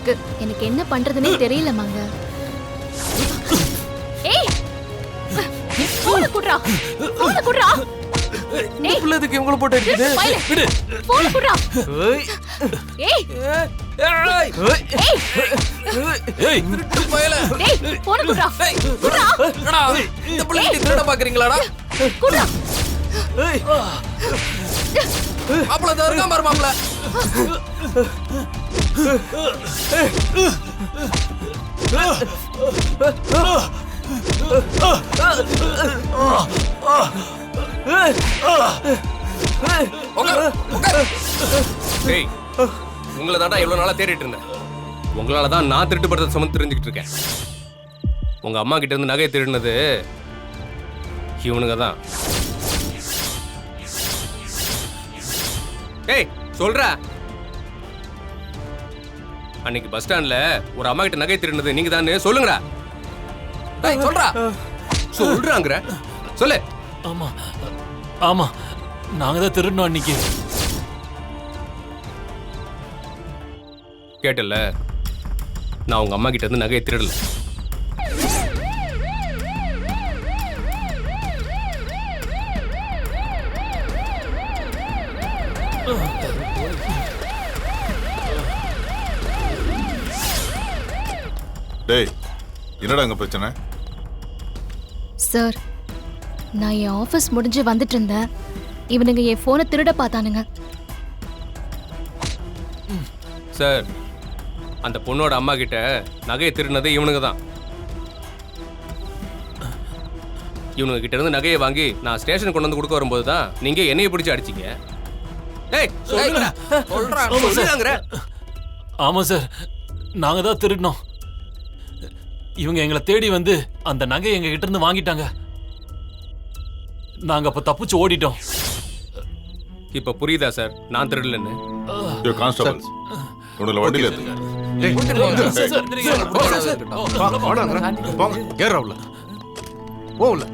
இருக்கு. எனக்கு என்ன பண்றதுனே தெரியல மாங்க. ஏய் போன் குடுறா. போன் குடுறா. டேய் புள்ளதுக்கு இவங்கள போட்டு அடிக்குது. விடு. போன் குடுறா. ஏய். ஏய். ஏய். ஏய் திருட்டு பயல. டேய் போன் குடுறா. குடுறா. என்னடா இந்த புள்ளைக்கு திருட பாக்குறீங்களாடா? குடுறா. ஏய். மாப்ள தர்க்க மார் மாப்ள. டேய் உங்களை தாண்டா எவ்வளவு நாளா தேடிட்டு இருந்தேன். உங்களால தான் நான் திருட்டு படுறத சுமந்து தெரிஞ்சுக்கிட்டு இருக்கேன். உங்க அம்மா கிட்ட இருந்து நகையை திருடினது இவனுங்க தான். டேய் சொல்றா, அன்னைக்கு பஸ் ஸ்டாண்ட்ல ஒரு அம்மா கிட்ட நகை திருடினது நீங்க தானே சொல்லுங்கடா. டேய் சொல்றா. சொல்றாங்கற சொல்லு. ஆமா ஆமா நாங்க தான் திருடணும் அன்னைக்கு. கேட்டல, நான் உங்க அம்மா கிட்ட இருந்து நகையை திருடல. டேய் என்னடா அங்க பிரச்சனை? சார், நான் என் ஆபீஸ் முடிஞ்சு வந்துட்டு இருந்தேன். இவனுங்க என் போனை திருட பார்த்தானுங்க. சார், அந்த பொண்ணோட அம்மா கிட்ட நகையை திருடினது இவனுங்க தான். இவனுங்க கிட்ட இருந்து நகையை வாங்கி நான் ஸ்டேஷன் கொண்டு வந்து கொடுக்க வரும்போது தான் நீங்க என்னைய பிடிச்சி அடிச்சீங்க. டேய் சொல்லுங்கடா. சொல்றா. சொல்லுங்கற. ஆமா சார், நாங்க தான் திருடணும். இவங்க எங்களை தேடி வந்து அந்த நகையை எங்க கிட்ட இருந்து வாங்கிட்டாங்க. நாங்க அப்ப தப்பிச்சு ஓடிட்டோம். இப்ப புரியுதா சார் நான் திருடலன்னு? யோ கான்ஸ்டபிள்ஸ் உடல வண்டியில ஏத்துங்க. ஏறா உள்ள. போ உள்ள.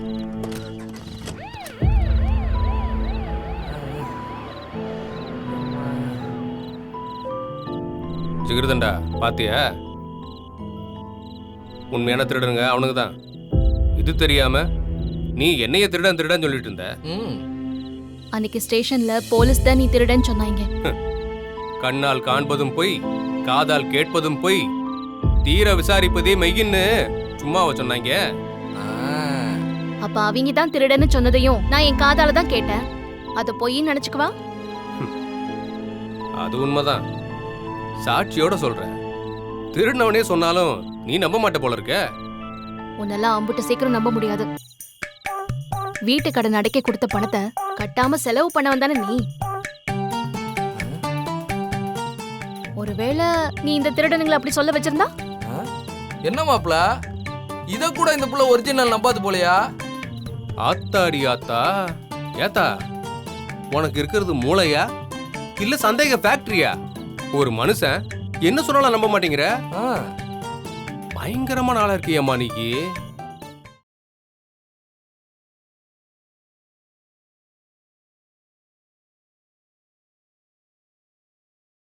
ஜிகிருதண்டா பாத்தியா? உண்மையான திருடனுங்க அவனுக்கு தான். இது தெரியாம நீ என்னைய திருடன் சொல்லிட்டு இருந்த. அன்னைக்கு ஸ்டேஷன்ல போலீஸ் தான் நீ திருடன்னு சொன்னாங்க. கண்ணால் காண்பதும் பொய், காதால் கேட்பதும் பொய், தீர விசாரிப்பதே மெய்யின்னு சும்மாவ சொன்னாங்க. அப்ப அவங்க தான் திருடன்னு சொன்னதையும் நான் என் காதால தான் கேட்டேன். அத பொய்ன்னு நினைச்சுக்குவா? அது உண்மைதான். சாட்சியோட சொல்றேன். திருடனவனே சொன்னாலும் நீ நம்ப மாட்ட போல இருக்க. உன்னெல்லாம் அம்புட்டு சீக்கிரம் நம்ப முடியாது. வீட்டு கடன் அடைக்க கொடுத்த பணத்தை கட்டாம செலவு பண்ண வந்தானே நீ. ஒருவேளை நீ இந்த திருடனுங்களை அப்படி சொல்ல வச்சிருந்தா? என்ன மாப்ள? இத கூட இந்த புள்ள ஒரிஜினல் நம்பாது போலையா? ஆத்தாடி ஆத்தா. ஏத்தா உனக்கு இருக்கிறது மூளையா இல்ல சந்தேக ஃபேக்டரியா? ஒரு மனுஷன் என்ன சொன்னாலும் நம்ப மாட்டேங்கிற. பயங்கரமான ஆளா இருக்கியம்மா நீக்கு.